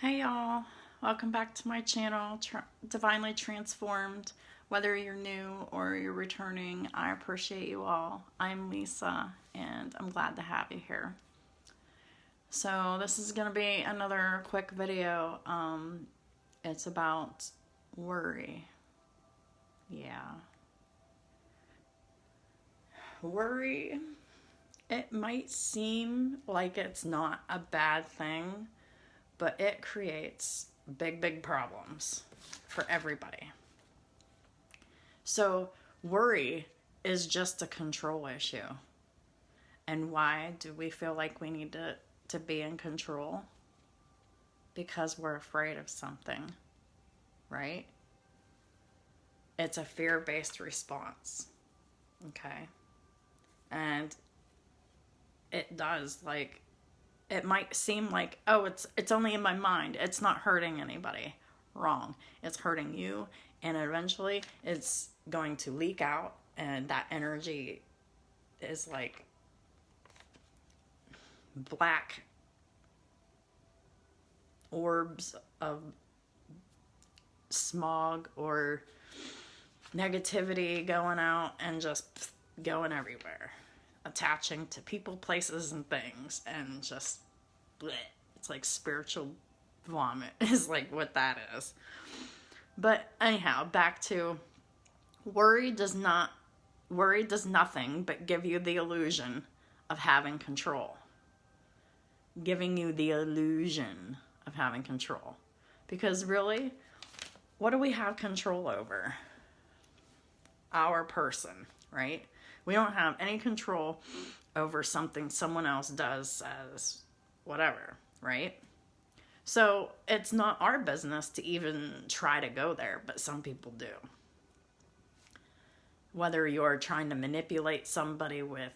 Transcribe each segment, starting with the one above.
Hey y'all, welcome back to my channel, Divinely Transformed. Whether you're new or you're returning, I appreciate you all. I'm Lisa and I'm glad to have you here. So this is going to be another quick video. It's about worry. Yeah. Worry, it might seem like it's not a bad thing, but it creates big problems for everybody. So worry is just a control issue. And why do we feel like we need to be in control? Because we're afraid of something, right? It's a fear-based response, okay? And it does, like, it might seem like, oh, it's only in my mind. It's not hurting anybody. Wrong. It's hurting you, and eventually it's going to leak out, and that energy is like black orbs of smog or negativity going out and just going everywhere, attaching to people, places, and things, and just bleh. It's like spiritual vomit is like what that is. But anyhow, back to worry does nothing but give you the illusion of having control. Giving you the illusion of having control. Because really, what do we have control over? Our person, right? We don't have any control over something someone else does, says, whatever, right? So it's not our business to even try to go there, but some people do. Whether you're trying to manipulate somebody with,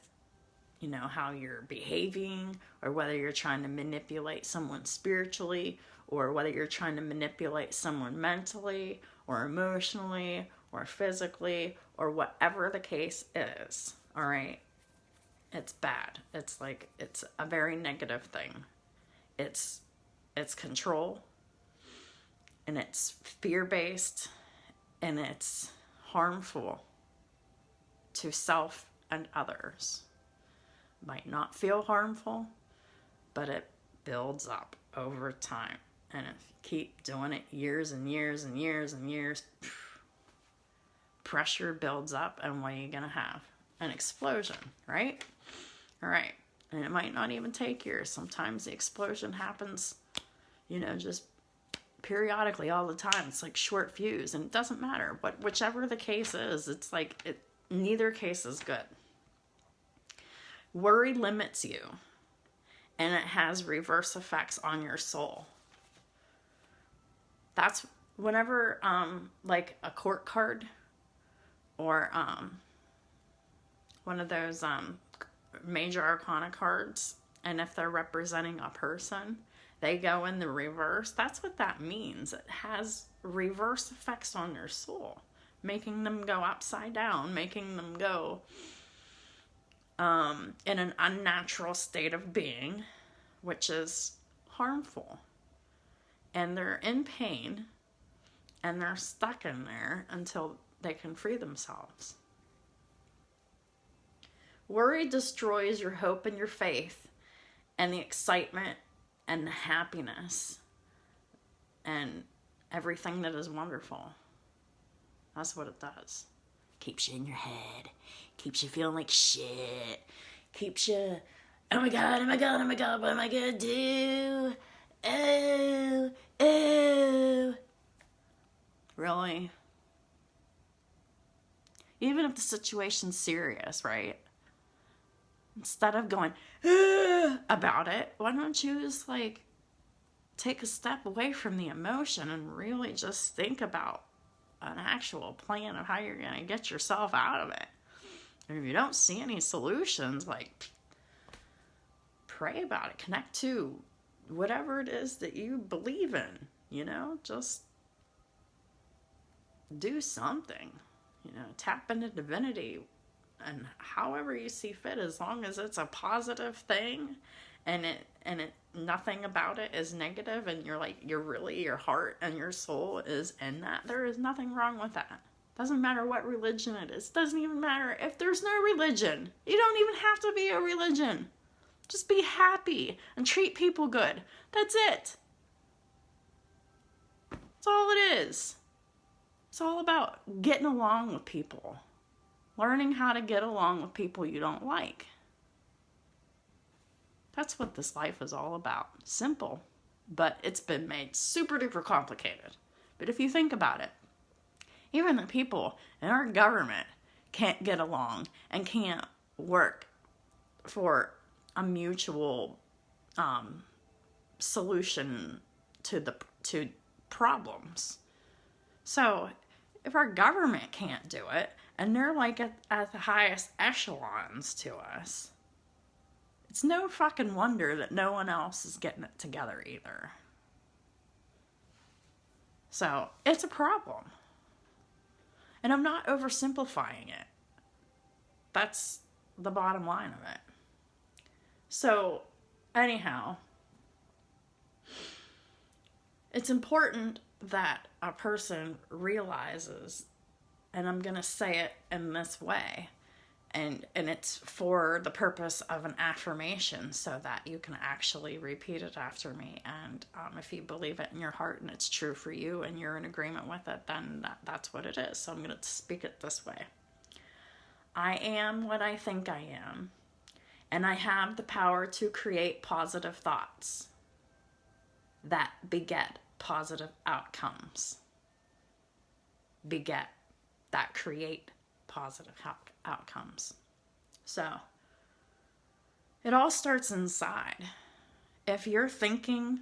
how you're behaving, or whether you're trying to manipulate someone spiritually, or whether you're trying to manipulate someone mentally, or emotionally, or physically, or whatever the case is, all right? It's bad. It's a very negative thing. It's control, and it's fear-based, and it's harmful to self and others. Might not feel harmful, but it builds up over time. And if you keep doing it years and years and years and years, pressure builds up, and what are you going to have? An explosion, right? All right. And it might not even take years. Sometimes the explosion happens, just periodically all the time. It's like short fuse, and it doesn't matter. But whichever the case is, it's like neither case is good. Worry limits you, and it has reverse effects on your soul. That's whenever, like a court card or one of those major arcana cards, and if they're representing a person, they go in the reverse. That's what that means. It has reverse effects on your soul, making them go upside down, making them go in an unnatural state of being, which is harmful. And they're in pain, and they're stuck in there until they can free themselves. Worry destroys your hope and your faith, and the excitement and the happiness and everything that is wonderful. That's what it does. Keeps you in your head. Keeps you feeling like shit. Keeps you, oh my God, oh my God, oh my God, what am I gonna do? Oh. Really? Even if the situation's serious, right? Instead of going about it, why don't you just take a step away from the emotion and really just think about an actual plan of how you're going to get yourself out of it. And if you don't see any solutions, pray about it. Connect to whatever it is that you believe in, just do something, tap into divinity, and however you see fit, as long as it's a positive thing and nothing about it is negative, and you're like, your heart and your soul is in that, there is nothing wrong with that. Doesn't matter what religion it is. Doesn't even matter if there's no religion. You don't even have to be a religion. Just be happy and treat people good. That's it. That's all it is. It's all about getting along with people. Learning how to get along with people you don't like. That's what this life is all about. Simple, but it's been made super duper complicated. But if you think about it, even the people in our government can't get along and can't work for a mutual solution to problems. So if our government can't do it, and they're like at the highest echelons to us, it's no fucking wonder that no one else is getting it together either. So it's a problem. And I'm not oversimplifying it. That's the bottom line of it. So, anyhow, it's important that a person realizes, and I'm going to say it in this way, and it's for the purpose of an affirmation so that you can actually repeat it after me. And if you believe it in your heart and it's true for you and you're in agreement with it, then that's what it is. So I'm going to speak it this way. I am what I think I am, and I have the power to create positive thoughts that beget positive outcomes. That create positive outcomes. So, it all starts inside. If you're thinking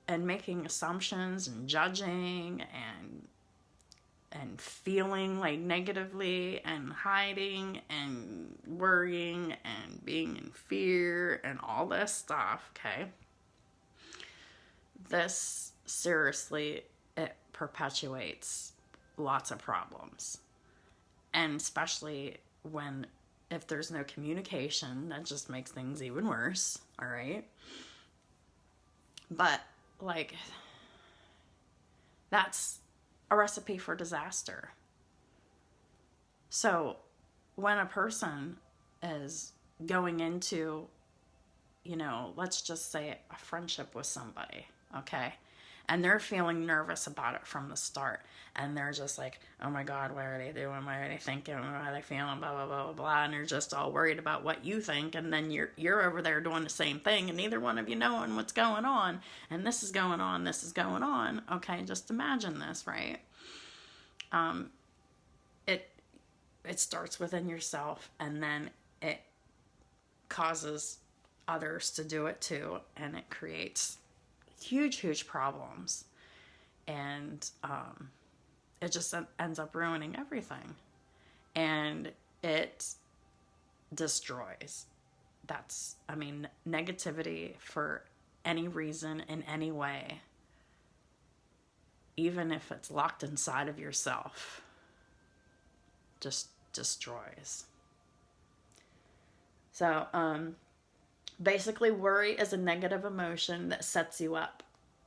and making assumptions and judging and feeling like negatively and hiding and worrying and being in fear and all this stuff, okay? This, seriously, it perpetuates lots of problems. And especially if there's no communication, that just makes things even worse, all right? But, like, that's a recipe for disaster. So, when a person is going into, let's just say a friendship with somebody, okay? And they're feeling nervous about it from the start. And they're just like, oh my God, what are they doing? What are they thinking? What are they feeling? Blah, blah, blah, blah, blah. And they're just all worried about what you think. And then you're over there doing the same thing. And neither one of you knowing what's going on. And this is going on. This is going on. Okay, just imagine this, right? It starts within yourself. And then it causes others to do it too. And it creates huge problems, and it just ends up ruining everything, and it destroys. Negativity for any reason in any way, even if it's locked inside of yourself, just destroys. So basically, worry is a negative emotion that sets you up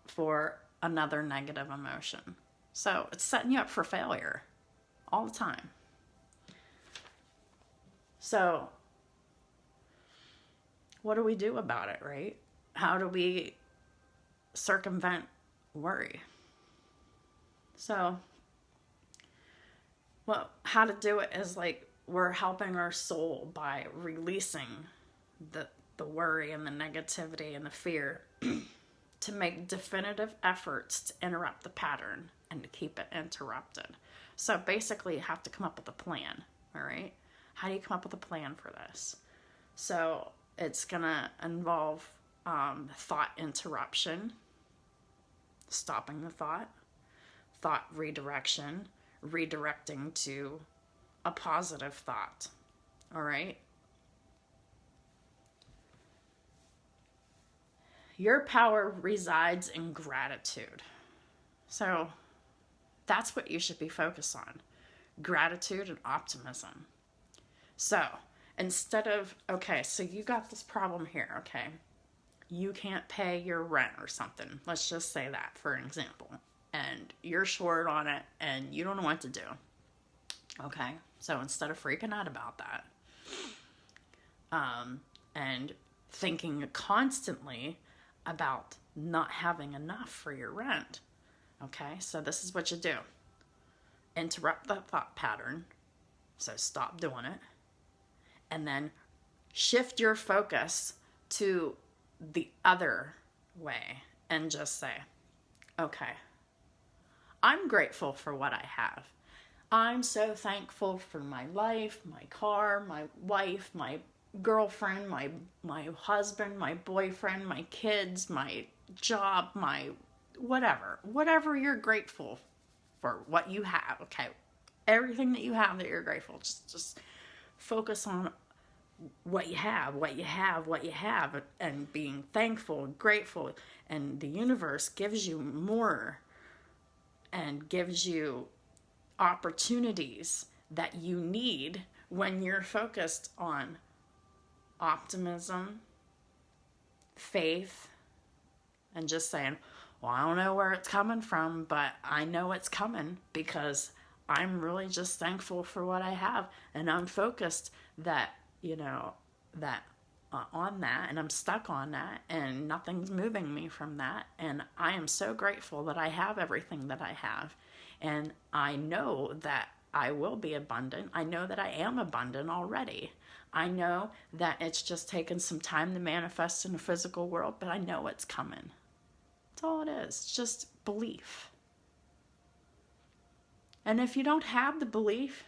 for another negative emotion. So it's setting you up for failure all the time. So what do we do about it, right? How do we circumvent worry? So, how to do it is like we're helping our soul by releasing the worry and the negativity and the fear to make definitive efforts to interrupt the pattern and to keep it interrupted. So basically you have to come up with a plan, all right? How do you come up with a plan for this? So it's going to involve thought interruption, stopping the thought redirection, redirecting to a positive thought, all right? Your power resides in gratitude. So that's what you should be focused on. Gratitude and optimism. So instead of, okay, so you got this problem here, okay? you can't pay your rent or something. Let's just say that for an example. And you're short on it and you don't know what to do. Okay? So instead of freaking out about that, and thinking constantly about not having enough for your rent, okay? So this is what you do. Interrupt that thought pattern. So stop doing it. And then shift your focus to the other way and just say, okay, I'm grateful for what I have. I'm so thankful for my life, my car, my wife, my girlfriend, my husband, my boyfriend, my kids, my job, my whatever you're grateful for, what you have. Okay, everything that you have that you're grateful, just focus on what you have, and being thankful and grateful. And the universe gives you more and gives you opportunities that you need when you're focused on optimism, faith, and just saying, well, I don't know where it's coming from, but I know it's coming because I'm really just thankful for what I have. And I'm focused that, on that, and I'm stuck on that, and nothing's moving me from that. And I am so grateful that I have everything that I have. And I know that I will be abundant. I know that I am abundant already. I know that it's just taken some time to manifest in the physical world, but I know it's coming. That's all it is. It's just belief. And if you don't have the belief,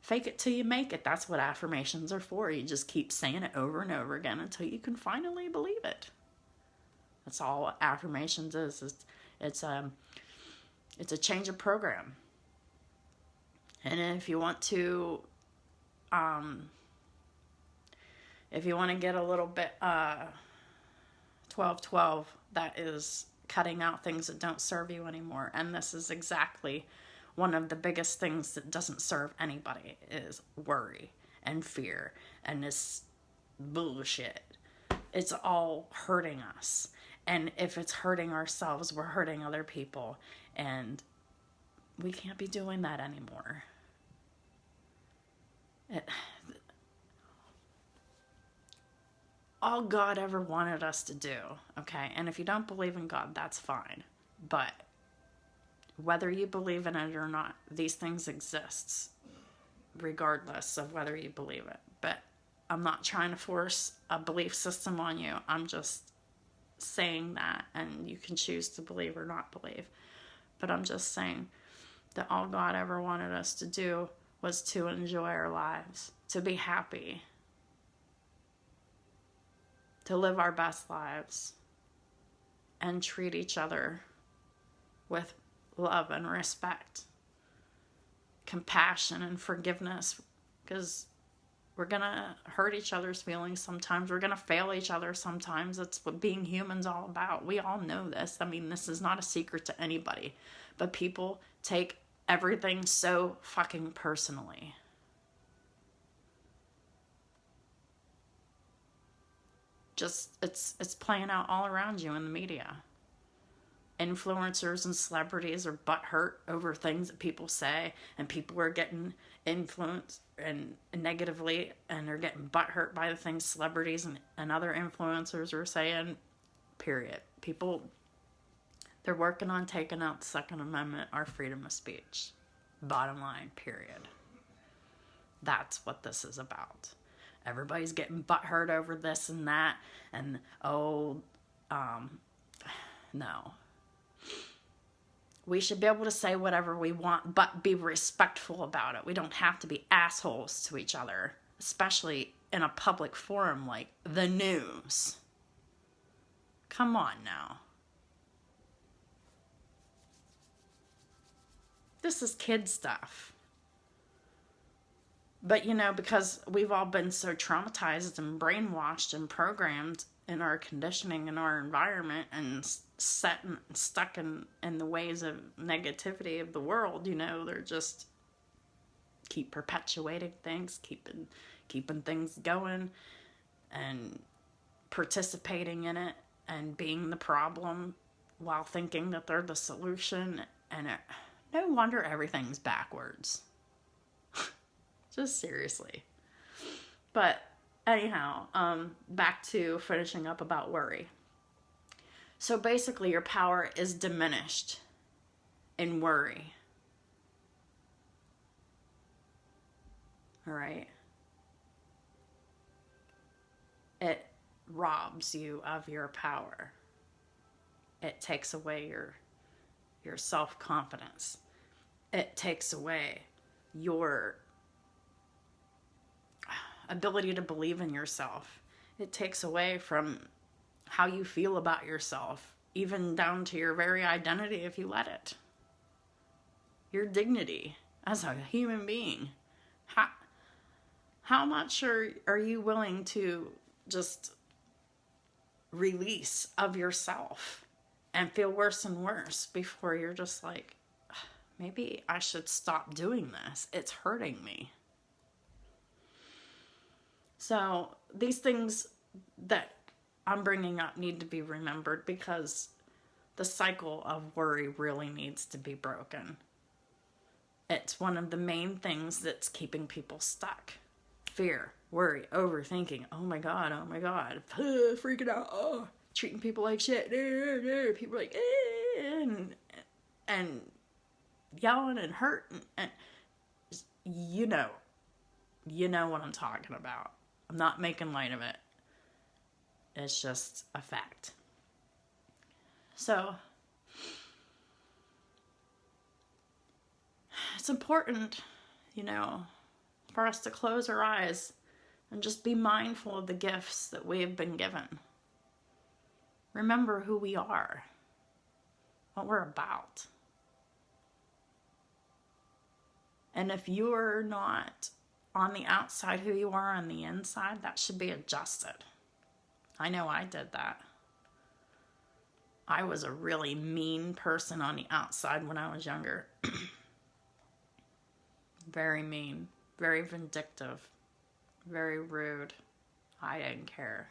fake it till you make it. That's what affirmations are for. You just keep saying it over and over again until you can finally believe it. That's all affirmations is. It's a change of program. And if you want to get a little bit 12-12, that is cutting out things that don't serve you anymore. And this is exactly one of the biggest things that doesn't serve anybody, is worry and fear and this bullshit. It's all hurting us. And if it's hurting ourselves, we're hurting other people. And we can't be doing that anymore. All God ever wanted us to do, okay? And if you don't believe in God, that's fine. But whether you believe in it or not, these things exist, regardless of whether you believe it. But I'm not trying to force a belief system on you. I'm just saying that, and you can choose to believe or not believe. But I'm just saying that all God ever wanted us to do was to enjoy our lives, to be happy, to live our best lives, and treat each other with love and respect, compassion and forgiveness, because we're going to hurt each other's feelings sometimes. We're going to fail each other sometimes. That's what being human's all about. We all know this. I mean, this is not a secret to anybody. But people take everything so fucking personally. Just, it's playing out all around you in the media. Influencers and celebrities are butthurt over things that people say, and people are getting influenced and negatively, and they're getting butthurt by the things celebrities and other influencers are saying, period. People, they're working on taking out the Second Amendment, our freedom of speech. Bottom line, period. That's what this is about. Everybody's getting butthurt over this and that, and no. We should be able to say whatever we want, but be respectful about it. We don't have to be assholes to each other, especially in a public forum like the news. Come on now. This is kid stuff. But, because we've all been so traumatized and brainwashed and programmed in our conditioning and our environment and stuck in the ways of negativity of the world, they're just keep perpetuating things, keeping things going and participating in it. and being the problem while thinking that they're the solution. And no wonder everything's backwards. Just seriously. But anyhow, back to finishing up about worry. So basically, your power is diminished in worry. All right? It robs you of your power. It takes away your self-confidence. It takes away your ability to believe in yourself. It takes away from how you feel about yourself, even down to your very identity if you let it. Your dignity as a human being. How much are you willing to just release of yourself and feel worse and worse before you're just like, maybe I should stop doing this. It's hurting me. So these things that I'm bringing up need to be remembered because the cycle of worry really needs to be broken. It's one of the main things that's keeping people stuck. Fear, worry, overthinking. Oh my God, freaking out, treating people like shit. People are like, and yelling and hurting. And you know what I'm talking about. I'm not making light of it. It's just a fact. So, it's important, for us to close our eyes and just be mindful of the gifts that we have been given. Remember who we are, what we're about. And if you're not on the outside who you are on the inside, that should be adjusted. I know I did that. I was a really mean person on the outside when I was younger. Very mean, very vindictive, very rude. I didn't care.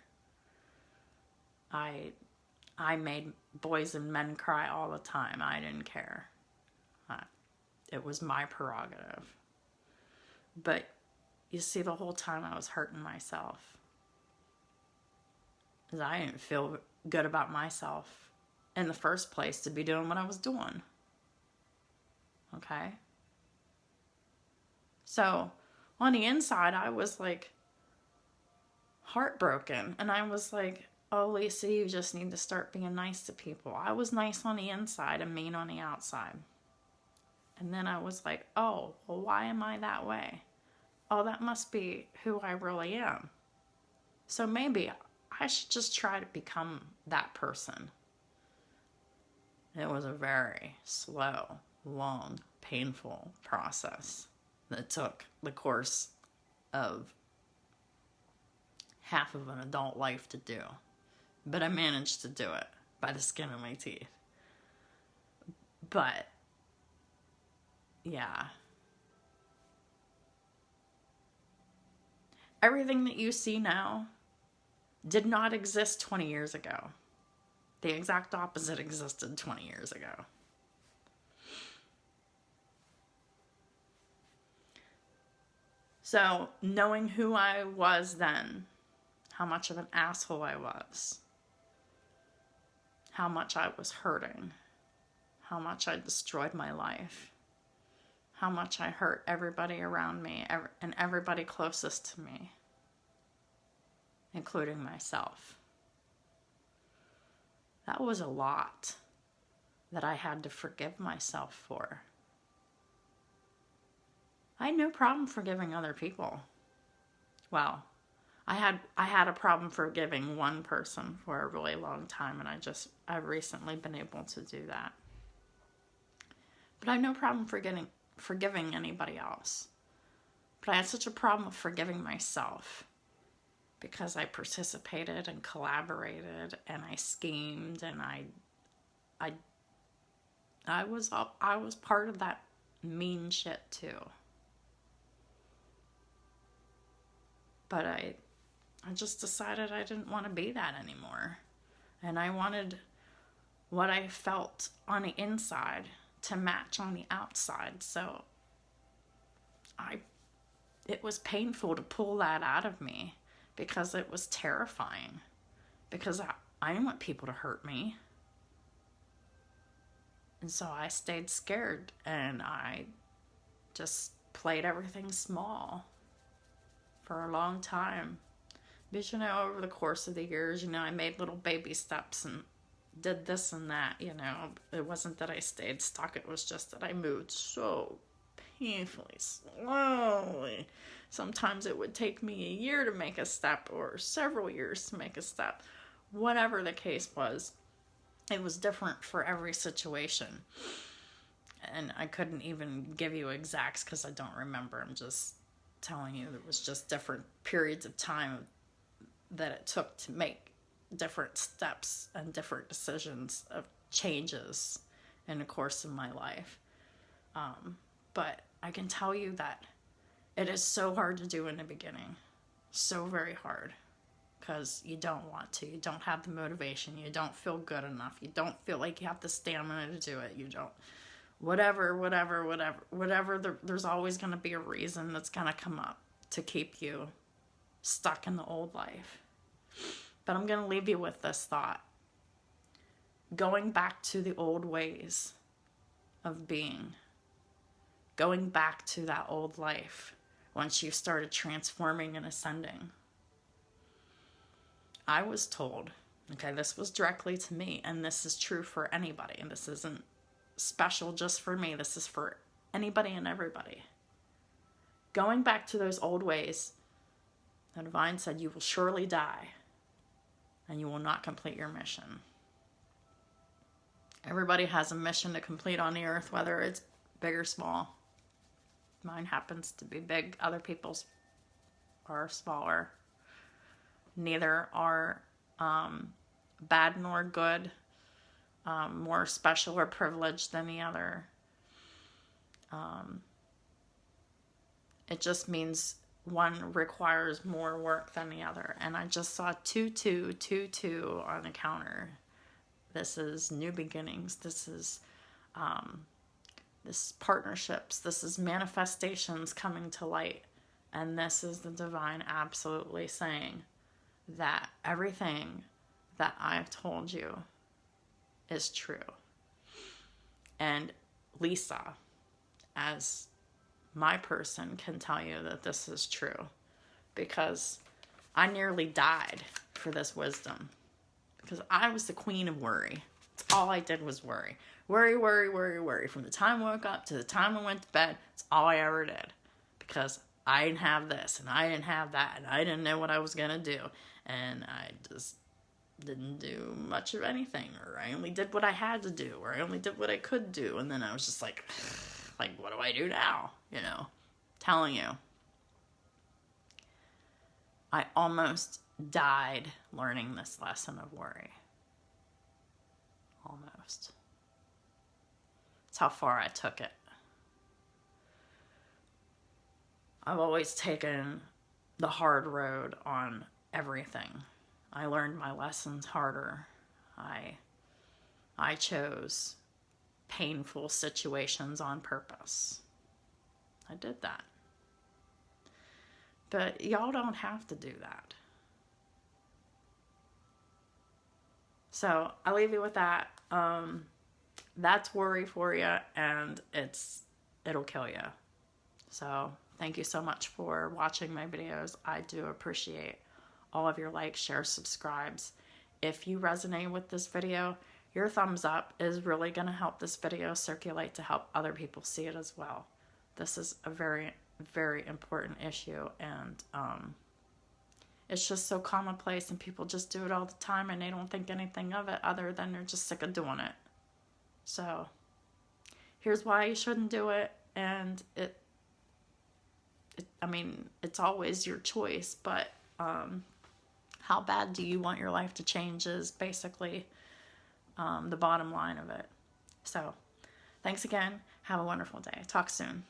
I made boys and men cry all the time. I didn't care. It was my prerogative. But you see, the whole time I was hurting myself. Because I didn't feel good about myself in the first place to be doing what I was doing. Okay? So, on the inside, I was like heartbroken. And I was like, oh, Lisa, you just need to start being nice to people. I was nice on the inside and mean on the outside. And then I was like, oh, well, why am I that way? Oh, that must be who I really am. So maybe I should just try to become that person. It was a very slow, long, painful process that took the course of half of an adult life to do. But I managed to do it by the skin of my teeth. But, yeah. Everything that you see now did not exist 20 years ago. The exact opposite existed 20 years ago. So, knowing who I was then, how much of an asshole I was, how much I was hurting, how much I destroyed my life, how much I hurt everybody around me and everybody closest to me, including myself. That was a lot that I had to forgive myself for. I had no problem forgiving other people. Well, I had a problem forgiving one person for a really long time, and I've recently been able to do that. But I had no problem forgiving anybody else. But I had such a problem with forgiving myself because I participated and collaborated and I schemed and I was part of that mean shit too. But I just decided I didn't want to be that anymore. And I wanted what I felt on the inside to match on the outside. So it was painful to pull that out of me because it was terrifying. Because I didn't want people to hurt me. And so I stayed scared and I just played everything small for a long time. But over the course of the years, I made little baby steps and did this and that, It wasn't that I stayed stuck. It was just that I moved so painfully slowly. Sometimes it would take me a year to make a step or several years to make a step. Whatever the case was, it was different for every situation. And I couldn't even give you exacts because I don't remember. I'm just telling you there was just different periods of time that it took to make different steps and different decisions of changes in the course of my life. But I can tell you that it is so hard to do in the beginning. So very hard. Because you don't want to. You don't have the motivation. You don't feel good enough. You don't feel like you have the stamina to do it. You don't. Whatever. There's always going to be a reason that's going to come up to keep you stuck in the old life. But I'm going to leave you with this thought. Going back to the old ways of being. Going back to that old life once you started transforming and ascending. I was told, okay, this was directly to me, and this is true for anybody, and this isn't special just for me. This is for anybody and everybody. Going back to those old ways, the divine said, you will surely die, and you will not complete your mission. Everybody has a mission to complete on the earth, whether it's big or small. Mine happens to be big. Other people's are smaller. Neither are bad nor good, more special or privileged than the other. It just means one requires more work than the other. And I just saw 2222 on the counter. This is new beginnings. This is partnerships. This is manifestations coming to light. And this is the divine absolutely saying that everything that I've told you is true. And Lisa, as my person, can tell you that this is true because I nearly died for this wisdom because I was the queen of worry. That's all I did was worry. Worry. From the time I woke up to the time I went to bed, that's all I ever did because I didn't have this and I didn't have that and I didn't know what I was going to do. And I just didn't do much of anything, or I only did what I had to do, or I only did what I could do. And then I was just like, what do I do now? Telling you. I almost died learning this lesson of worry. Almost. That's how far I took it. I've always taken the hard road on everything. I learned my lessons harder. I chose painful situations on purpose. I did that. But y'all don't have to do that. So I leave you with that. That's worry for you, and it'll kill you. So thank you so much for watching my videos. I do appreciate all of your likes, shares, subscribes. If you resonate with this video, your thumbs up is really going to help this video circulate to help other people see it as well. This is a very, very important issue, and it's just so commonplace, and people just do it all the time, and they don't think anything of it other than they're just sick of doing it. So here's why you shouldn't do it, and it's always your choice, but how bad do you want your life to change is basically the bottom line of it. So thanks again. Have a wonderful day. Talk soon.